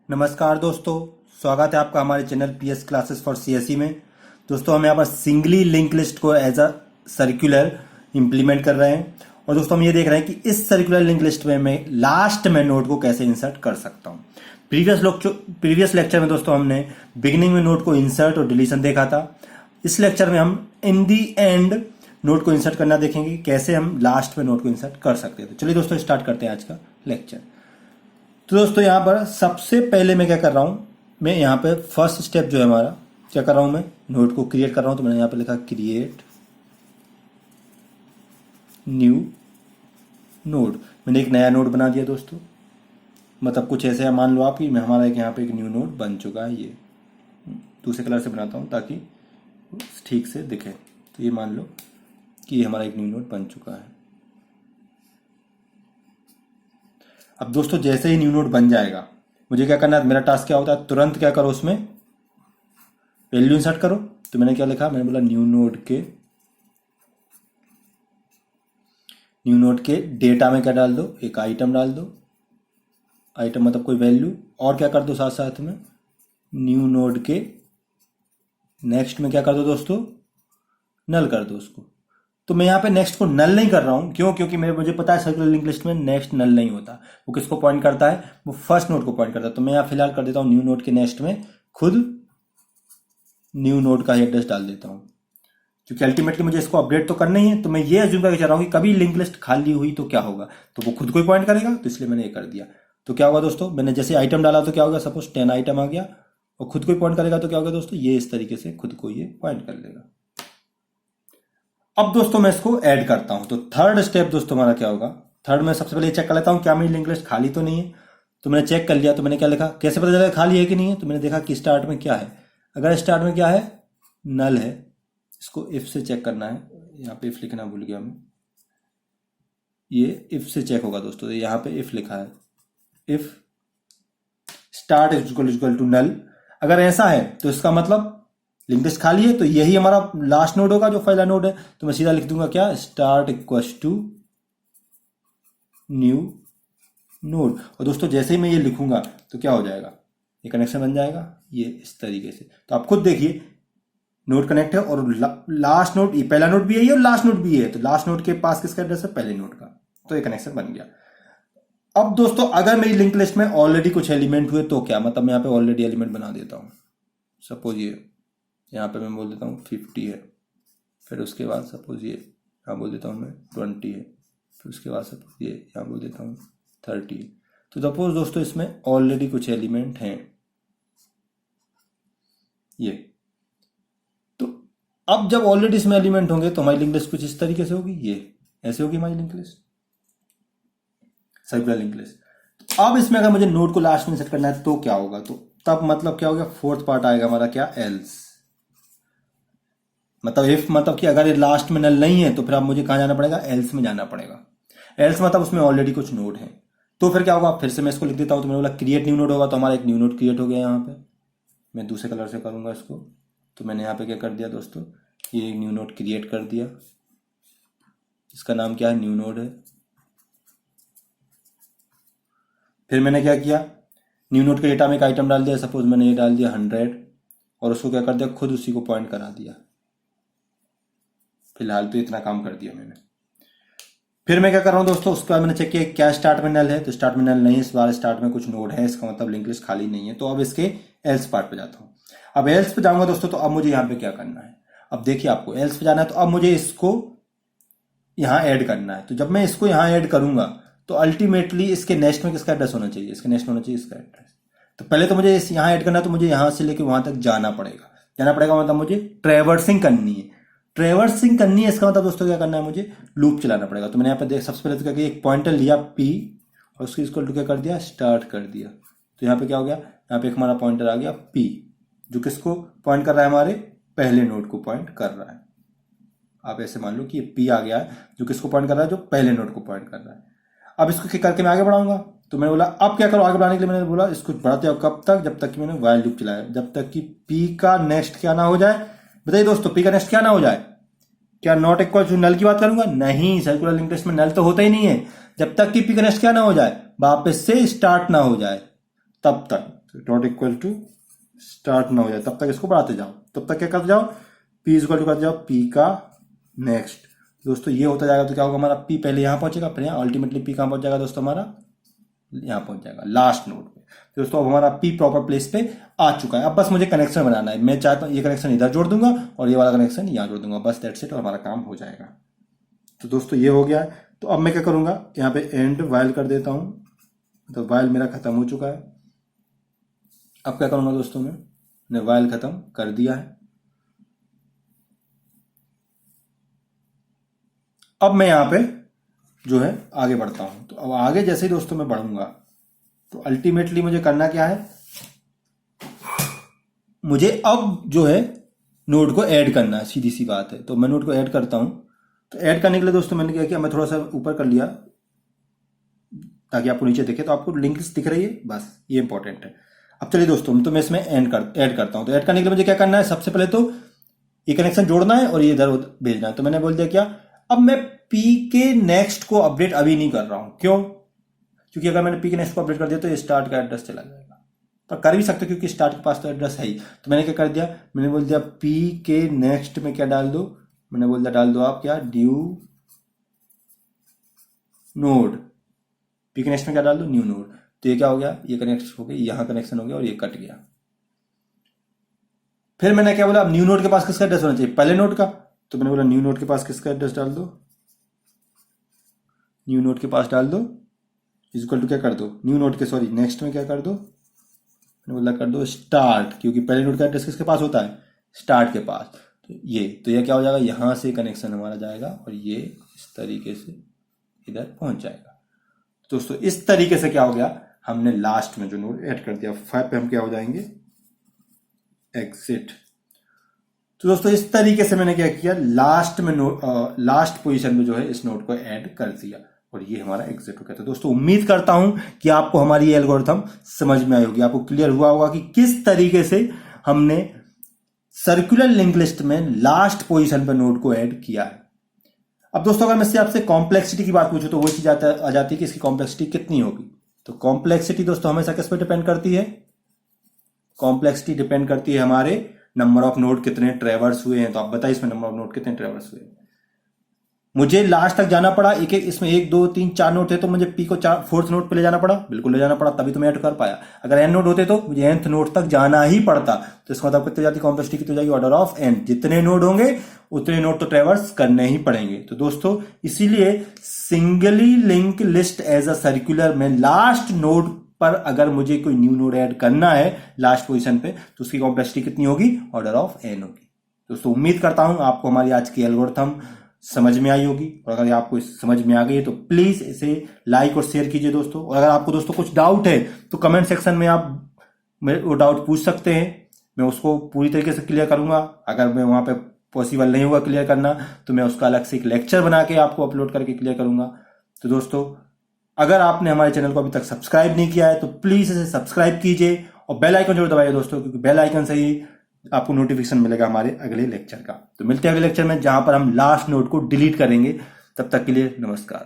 नमस्कार दोस्तों, स्वागत है आपका हमारे channel PS classes for CSE में। दोस्तों हम यहाँ पर सिंगली लिंक लिस्ट को एज अ सर्कुलर इम्प्लीमेंट कर रहे हैं। और दोस्तों हम ये देख रहे हैं कि इस सर्कुलर लिंक लिस्ट में मैं लास्ट में नोड को कैसे इंसर्ट कर सकता हूँ। प्रीवियस लेक्चर में दोस्तों हमने बिगिनिंग में नोड को इंसर्ट और डिलीशन देखा था। इस लेक्चर में हम इन दी एंड नोड को इंसर्ट करना देखेंगे, कैसे हम लास्ट में नोड को इंसर्ट कर सकते हैं। तो चलिए दोस्तों स्टार्ट करते हैं आज का लेक्चर। तो दोस्तों यहाँ पर सबसे पहले मैं क्या कर रहा हूँ, मैं यहाँ पे फर्स्ट स्टेप जो है हमारा क्या कर रहा हूँ, मैं नोड को क्रिएट कर रहा हूँ। तो मैंने यहाँ पे लिखा क्रिएट न्यू नोड। मैंने एक नया नोड बना दिया दोस्तों। मतलब कुछ ऐसे है, मान लो आप कि हमारा एक यहाँ पे एक न्यू नोड बन चुका है। ये दूसरे कलर से बनाता हूँ ताकि ठीक से दिखे। तो ये मान लो कि ये हमारा एक न्यू नोड बन चुका है। अब दोस्तों जैसे ही न्यू नोड बन जाएगा, मुझे क्या करना है, मेरा टास्क क्या होता है, तुरंत क्या करो, उसमें वैल्यू इंसर्ट करो। तो मैंने क्या लिखा, मैंने बोला न्यू नोड के डेटा में क्या डाल दो, एक आइटम डाल दो। आइटम मतलब कोई वैल्यू, और क्या कर दो साथ साथ में न्यू नोड के नेक्स्ट में क्या कर दो दोस्तों, नल कर दो उसको। तो मैं यहाँ पे नेक्स्ट को नल नहीं कर रहा हूं, क्यों? क्योंकि मुझे पता है सर्कुलर लिंक लिस्ट में नेक्स्ट नल नहीं होता। वो किसको पॉइंट करता है, वो फर्स्ट नोड को पॉइंट करता है। तो मैं यहाँ फिलहाल कर देता हूँ न्यू नोड के नेक्स्ट में खुद न्यू नोड का एड्रेस डाल देता हूँ, क्योंकि अल्टीमेटली मुझे इसको अपडेट तो करना ही है। तो मैं ये अज्यूम करके चल रहा हूँ कि कभी लिंक लिस्ट खाली हुई तो क्या होगा, तो वो खुद को ही पॉइंट करेगा। तो इसलिए मैंने ये कर दिया। तो क्या होगा दोस्तों, मैंने जैसे आइटम डाला तो क्या होगा, सपोज 10 आइटम आ गया और खुद को ही पॉइंट करेगा। तो क्या होगा दोस्तों, ये इस तरीके से खुद को ये पॉइंट कर लेगा। अब दोस्तों मैं इसको ऐड करता हूं। तो थर्ड स्टेप दोस्तों हमारा क्या होगा, थर्ड में सबसे पहले चेक कर लेता हूं क्या मेरी लिंक लिस्ट खाली तो नहीं है। तो मैंने चेक कर लिया। तो मैंने क्या लिखा, कैसे पता चला खाली है कि नहीं है, तो मैंने देखा कि स्टार्ट में क्या है। अगर स्टार्ट में क्या है, नल है, इसको इफ से चेक करना है। यहाँ पे इफ लिखना भूल गया मैं, ये इफ से चेक होगा दोस्तों। तो यहाँ पे इफ लिखा है, if start is equal to null. अगर ऐसा है तो इसका मतलब लिंक लिस्ट खाली है, तो यही हमारा लास्ट नोड होगा जो पहला नोड है। तो मैं सीधा लिख दूंगा क्या, start equal to new node. और दोस्तों जैसे ही मैं ये लिखूंगा तो क्या हो जाएगा, ये कनेक्शन बन जाएगा ये इस तरीके से। तो आप खुद देखिए, नोड कनेक्ट है और लास्ट नोड, ये पहला नोड भी है और लास्ट नोड भी है। तो लास्ट नोड के पास किसका एड्रेस है, पहले नोड का। तो ये कनेक्शन बन गया। अब दोस्तों अगर मेरी लिंक लिस्ट में ऑलरेडी कुछ एलिमेंट हुए तो क्या, मतलब मैं यहाँ पे ऑलरेडी एलिमेंट बना देता हूं। सपोज ये यहाँ पे मैं बोल देता हूँ 50 है, फिर उसके बाद सपोज ये यहाँ बोल देता हूँ मैं 20 है, फिर उसके बाद सपोज ये यहाँ बोल देता हूँ 30 है। तो सपोज दोस्तों इसमें ऑलरेडी कुछ एलिमेंट हैं ये। तो अब जब ऑलरेडी इसमें एलिमेंट होंगे तो हमारी लिंक लिस्ट कुछ इस तरीके से होगी, ये ऐसे होगी हमारी link list, circular link list. अब इसमें अगर मुझे नोड को लास्ट में सेट करना है तो क्या होगा, तो तब मतलब क्या होगा, फोर्थ पार्ट आएगा हमारा क्या, एल्स। मतलब इफ मतलब कि अगर ये लास्ट में नल नहीं है तो फिर अब मुझे कहां जाना पड़ेगा, एल्स में जाना पड़ेगा। एल्स मतलब उसमें ऑलरेडी कुछ नोड है। तो फिर क्या होगा, फिर से मैं इसको लिख देता हूं। तो मैंने बोला क्रिएट न्यू नोड होगा, तो हमारा एक न्यू नोड क्रिएट हो गया। यहाँ पे मैं दूसरे कलर से करूंगा इसको। तो मैंने यहाँ पे क्या कर दिया दोस्तों, ये न्यू नोड क्रिएट कर दिया। इसका नाम क्या है, न्यू नोड है। फिर मैंने क्या किया, न्यू नोड के डेटा में एक आइटम डाल दिया। सपोज मैंने ये डाल दिया 100 और उसको क्या कर दिया, खुद उसी को पॉइंट करा दिया। फिलहाल तो इतना काम कर दिया मैंने। फिर मैं क्या कर रहा हूं दोस्तों, उसके बाद मैंने चेक किया क्या स्टार्ट में नल है, तो स्टार्ट में नल नहीं है। इस बार स्टार्ट में कुछ नोड है, इसका मतलब लिंक लिस्ट खाली नहीं है। तो अब इसके एल्स पार्ट पे जाता हूं। अब एल्स पे जाऊंगा दोस्तों, तो अब मुझे यहाँ पे क्या करना है, अब देखिए आपको एल्स पे जाना है। तो अब मुझे इसको यहाँ ऐड करना है। तो जब मैं इसको यहाँ ऐड करूंगा तो अल्टीमेटली इसके नेक्स्ट में किसका एड्रेस होना चाहिए, इसके नेक्स्ट होना चाहिए इसका एड्रेस। तो पहले तो मुझे यहाँ ऐड करना है, तो मुझे यहाँ से लेके वहां तक जाना पड़ेगा। मतलब मुझे ट्रेवर्सिंग करनी है। ट्रेवर्सिंग करनी है, इसका मतलब दोस्तों क्या करना है, मुझे लूप चलाना पड़ेगा। तो मैंने यहाँ पे देख, सबसे पहले तो क्या किया, एक पॉइंटर लिया P और उसको इक्वल टू क्या कर दिया, स्टार्ट कर दिया। तो यहाँ पे क्या हो गया, यहाँ पे हमारा पॉइंटर आ गया P, जो किसको पॉइंट कर रहा है, हमारे पहले नोड को पॉइंट कर रहा है। आप ऐसे मान लो कि ये P आ गया है, जो किसको पॉइंट कर रहा है, जो पहले नोड को पॉइंट कर रहा है। अब इसको करके मैं आगे बढ़ाऊंगा। तो मैंने बोला अब क्या करो आगे बढ़ाने के लिए, मैंने बोला इसको बढ़ाते हो कब तक, जब तक कि मैंने वाइल लूप चलाया, जब तक कि P का नेक्स्ट क्या ना हो जाए। बताइए दोस्तों, P का नेक्स्ट क्या ना हो जाए, क्या नॉट इक्वल टू नल की बात करूंगा, नहीं, सर्कुलर लिंक लिस्ट में नल तो होता ही नहीं है। जब तक कि P का नेक्स्ट क्या ना हो जाए, वापस से स्टार्ट ना हो जाए, तब तक तो डॉट इक्वल टू स्टार्ट ना हो जाए तब तक इसको बढ़ाते जाओ, तब तक क्या करते जाओ, पी इक्वल टू करते जाओ पी का नेक्स्ट। दोस्तों ये होता जाएगा तो क्या होगा, हमारा पी पहले यहाँ पहुंचेगा, फिर यहाँ अल्टीमेटली पी कहाँ पहुंच जाएगा दोस्तों, हमारा यहाँ पहुंच जाएगा लास्ट नोड पे। तो दोस्तों अब हमारा पी प्रॉपर प्लेस पे आ चुका है। अब बस मुझे कनेक्शन बनाना है, मैं चाहता हूँ ये कनेक्शन इधर जोड़ दूंगा और ये वाला कनेक्शन यहाँ जोड़ दूंगा, बस दैट्स इट, और हमारा काम हो जाएगा। तो दोस्तों ये हो गया। तो अब मैं क्या करूंगा, यहाँ पे एंड वाइल कर देता हूँ, तो वाइल मेरा खत्म हो चुका है। अब क्या करूंगा दोस्तों, मैंने वाइल खत्म कर दिया है। अब मैं यहाँ पे जो है आगे बढ़ता हूं। तो अब आगे जैसे ही दोस्तों मैं बढ़ूंगा तो अल्टीमेटली मुझे करना क्या है, मुझे अब जो है नोड को ऐड करना है, सीधी सी बात है। तो मैं नोड को ऐड करता हूं। तो ऐड करने के लिए दोस्तों मैंने क्या किया, मैं थोड़ा सा ऊपर कर लिया ताकि आपको नीचे दिखे, तो आपको लिंक दिख रही है, बस ये इंपॉर्टेंट है। अब चलिए दोस्तों, तो मैं इसमें ऐड करता हूं। तो ऐड करने के लिए मुझे क्या करना है, सबसे पहले तो ये कनेक्शन जोड़ना है और ये इधर भेजना है। तो मैंने बोल दिया क्या, अब मैं पी के नेक्स्ट को अपडेट अभी नहीं कर रहा हूं। क्यों? क्योंकि अगर मैंने पी के नेक्स्ट को अपडेट कर दिया तो ये स्टार्ट का एड्रेस चला जाएगा, पर कर भी सकते क्योंकि स्टार्ट के पास तो एड्रेस है ही। तो मैंने क्या कर दिया, मैंने बोल दिया पी के नेक्स्ट में क्या डाल दो, मैंने बोल दिया डाल दो आप क्या, ड्यू नोड। पी के नेक्स्ट में क्या डाल दो, न्यू नोड। तो ये क्या हो गया, ये कनेक्ट हो गया, यहां कनेक्शन हो गया और ये कट गया। फिर मैंने क्या बोला, अब न्यू नोड के पास किसका एड्रेस होना चाहिए, पहले नोड का। तो मैंने बोला न्यू नोड के पास किसका एड्रेस डाल दो, न्यू नोड के पास डाल दो, इक्वल टू क्या कर दो, न्यू नोड के सॉरी नेक्स्ट में क्या कर दो, मैंने बोला कर दो स्टार्ट, क्योंकि पहले नोड का एड्रेस किसके पास होता है, स्टार्ट के पास। तो ये क्या हो जाएगा, यहां से कनेक्शन हमारा जाएगा और ये इस तरीके से इधर पहुंच जाएगा। दोस्तों इस तरीके से क्या हो गया, हमने लास्ट में जो नोड ऐड कर दिया 5 पे हम क्या हो जाएंगे, एग्जिट। तो दोस्तों इस तरीके से मैंने क्या किया, लास्ट में लास्ट पोजीशन में जो है इस नोड को ऐड कर दिया और ये हमारा एग्जिट हो गया। तो दोस्तों उम्मीद करता हूं कि आपको हमारी ये एल्गोरिथम समझ में आई होगी, आपको क्लियर हुआ होगा कि किस तरीके से हमने सर्कुलर लिंक लिस्ट में लास्ट पोजीशन पर नोड को ऐड किया है। अब दोस्तों अगर मैं इससे आपसे कॉम्प्लेक्सिटी की बात पूछूं तो वो चीज आ जाती है कि इसकी कॉम्प्लेक्सिटी कितनी होगी। तो कॉम्प्लेक्सिटी दोस्तों हमेशा किस पर डिपेंड करती है, कॉम्प्लेक्सिटी डिपेंड करती है हमारे नंबर ऑफ नोड कितने ट्रेवर्स हुए हैं। तो आप बताइए इसमें नंबर ऑफ नोड कितने ट्रेवर्स हुए। मुझे लास्ट तक जाना पड़ा, एक इसमें 1 2 3 4 नोड थे तो मुझे पी को 4th नोड पे ले जाना पड़ा, बिल्कुल ले जाना पड़ा, तभी तो मैं ऐड कर पाया। अगर n नोड होते तो मुझे nth नोड तक जाना ही पड़ता। तो इसका मतलब कितनी जाती कॉम्प्लेक्सिटी कितनी जाएगी, ऑर्डर ऑफ n। जितने नोड होंगे उतने नोड तो ट्रेवर्स करने ही पड़ेंगे। तो दोस्तों इसीलिए singly link list as a circular में लास्ट नोड पर अगर मुझे कोई न्यू नोड ऐड करना है लास्ट पोजीशन पे तो उसकी कॉम्प्लेक्सिटी कितनी होगी, ऑर्डर ऑफ n होगी। दोस्तों उम्मीद करता हूं आपको हमारी आज की एल्गोरिथम समझ में आई होगी, और अगर आपको समझ में आ गई है तो प्लीज इसे लाइक और शेयर कीजिए दोस्तों। और अगर आपको दोस्तों कुछ डाउट है तो कमेंट सेक्शन में आप वो डाउट पूछ सकते हैं, मैं उसको पूरी तरीके से क्लियर करूंगा। अगर मैं वहां पे पॉसिबल नहीं होगा क्लियर करना तो मैं उसका अलग से एक लेक्चर बना के आपको अपलोड करके क्लियर करूंगा। तो दोस्तों अगर आपने हमारे चैनल को अभी तक सब्सक्राइब नहीं किया है तो प्लीज इसे सब्सक्राइब कीजिए और बेल आइकन जरूर दबाइए दोस्तों, क्योंकि बेल आइकन से ही आपको नोटिफिकेशन मिलेगा हमारे अगले लेक्चर का। तो मिलते हैं अगले लेक्चर में जहां पर हम लास्ट नोड को डिलीट करेंगे। तब तक के लिए नमस्कार।